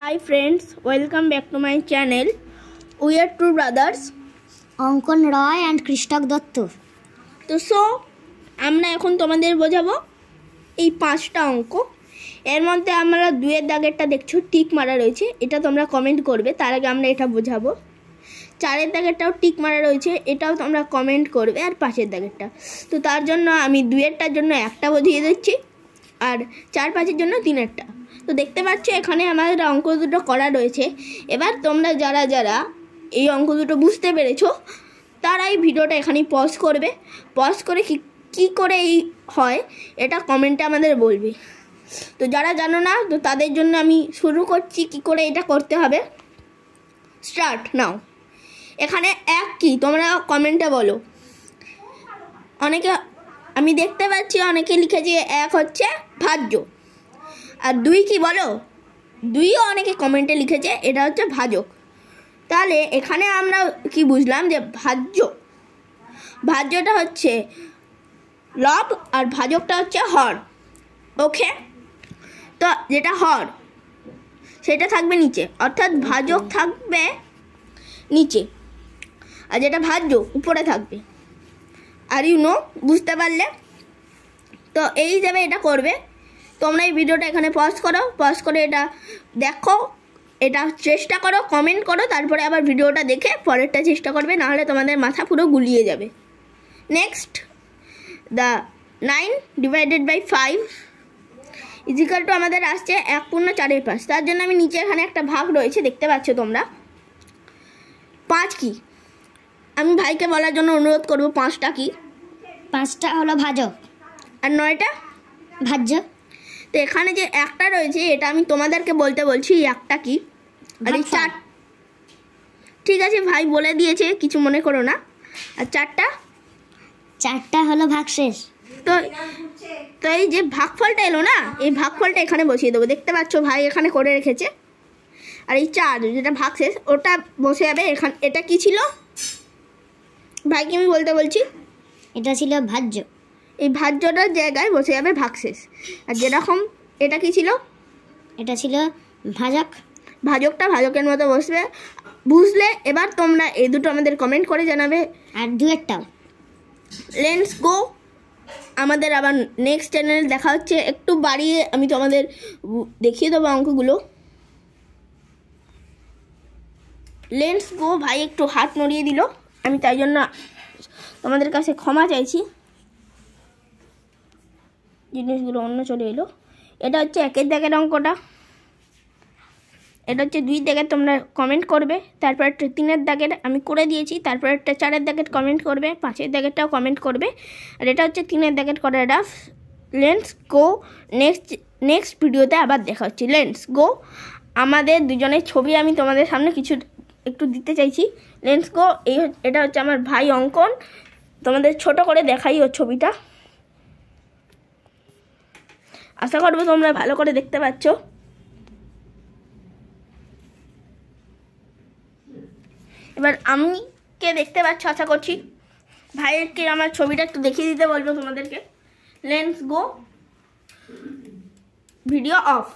Hi friends, welcome back to my channel. We are two brothers, অঙ্কন রয় and কৃষ্ণক দত্ত। তো আমরা এখন তোমাদের বোঝাবো এই 5টা অঙ্ক। এর মধ্যে আমরা 2-এর দাগেরটা দেখছো টিক মারা রয়েছে, এটা তোমরা কমেন্ট করবে। তার আগে আমরা এটা বোঝাবো। 4-এর দাগেরটাও টিক মারা রয়েছে, এটাও তোমরা কমেন্ট করবে। আর 5-এর দাগেরটা, তো তার জন্য আমি 2-এরটার জন্য একটা বুঝিয়ে দিচ্ছি, আর 4-5-এর জন্য 3-এরটা। তো দেখতে পাচ্ছ এখানে আমাদের অঙ্ক দুটো করা রয়েছে। এবার তোমরা যারা এই অঙ্ক দুটো বুঝতে পেরেছো তারা এই ভিডিওটা এখানেই পজ করবে। পজ করে কী করে এই হয় এটা কমেন্টে আমাদের বলবে। তো যারা জানো না, তো তাদের জন্য আমি শুরু করছি কি করে এটা করতে হবে। Start now. এখানে এক কি তোমরা কমেন্টে বলো। অনেকে আমি দেখতে পাচ্ছি অনেকে লিখেছে এক হচ্ছে ভাজ্য, আর 2 কি বলো? 2ও অনেকে কমেন্টে লিখেছে এটা হচ্ছে ভাজক। তাহলে এখানে আমরা কি বুঝলাম যে ভাজ্যটা হচ্ছে লব আর ভাজকটা হচ্ছে হর। ওকে, তো যেটা হর সেটা থাকবে নিচে, অর্থাৎ ভাজক থাকবে নিচে আর যেটা ভাজ্য উপরে থাকবে। আর বুঝতে পারলে? তো এই হিসাবে এটা করবে। তোমরা এই ভিডিওটা এখানে পজ করো, পজ করে এটা দেখো, এটা চেষ্টা করো, কমেন্ট করো, তারপরে আবার ভিডিওটা দেখে পরেরটা চেষ্টা করবে, নাহলে তোমাদের মাথা পুরো গুলিয়ে যাবে। Next, the 9 divided by 5 equal to আমাদের আসছে 1/4। তার জন্য আমি নিচে এখানে একটা ভাগ রয়েছে দেখতে পাচ্ছ তোমরা। 5 কি? আমি ভাইকে বলার জন্য অনুরোধ করবো 5টা কি? 5টা হলো ভাজক আর 9টা ভাজ্য। তো এখানে যে একটা রয়েছে এটা আমি তোমাদেরকে বলতে বলছি একটা কি, আর এই 4। ঠিক আছে, ভাই বলে দিয়েছে, কিছু মনে করো না। আর 4টা হলো ভাগশেষ। তো এই যে ভাগফলটা এলো না, এই ভাগফলটা এখানে বসিয়ে দেবো। দেখতে পাচ্ছ ভাই এখানে করে রেখেছে। আর এই 4 যেটা ভাগশেষ ওটা বসে যাবে এখানে। এটা কি ছিল ভাইকে আমি বলতে বলছি? এটা ছিল ভাজ্য। এই ভাজ্যটার জায়গায় বসে যাবে ভাগশেষ। আর যেরকম এটা কি ছিল? এটা ছিল ভাজক। ভাজকটা ভাজকের মতো বসবে। বুঝলে? এবার তোমরা এই দুটো আমাদের কমেন্ট করে জানাবে। আর 2-এরটাও। Let's go. আমাদের আবার নেক্সট চ্যানেলে দেখা হচ্ছে। একটু বাড়িয়ে আমি তোমাদের দেখিয়ে দেবো অঙ্কগুলো। Let's go. ভাই একটু হাত নড়িয়ে দিল, আমি তাই জন্য তোমাদের কাছে ক্ষমা চাইছি। জিনিসগুলো অন্য চলে এলো। এটা হচ্ছে 1-এর দাগের অঙ্কটা, এটা হচ্ছে 2 দাগের। তোমরা কমেন্ট করবে। তারপর একটা 3-এর দাগের আমি করে দিয়েছি। তারপর একটা 4-এর দাগের কমেন্ট করবে, 5-এর দাগেরটাও কমেন্ট করবে। আর এটা হচ্ছে 3-এর দাগের করা রাফ। Let's go. নেক্সট ভিডিওতে আবার দেখা হচ্ছে। Let's go. আমাদের দুজনের ছবি আমি তোমাদের সামনে কিছু একটু দিতে চাইছি। Let's go. এটা হচ্ছে আমার ভাই অঙ্কন। তোমাদের ছোট করে দেখাই ওর ছবিটা। আশা করবো তোমরা ভালো করে দেখতে পাচ্ছ। এবার আমি কে দেখতে পাচ্ছ আশা করছি। ভাইয়েরকে আমার ছবিটা একটু দেখিয়ে দিতে বলবো তোমাদেরকে। Let's go. Video of.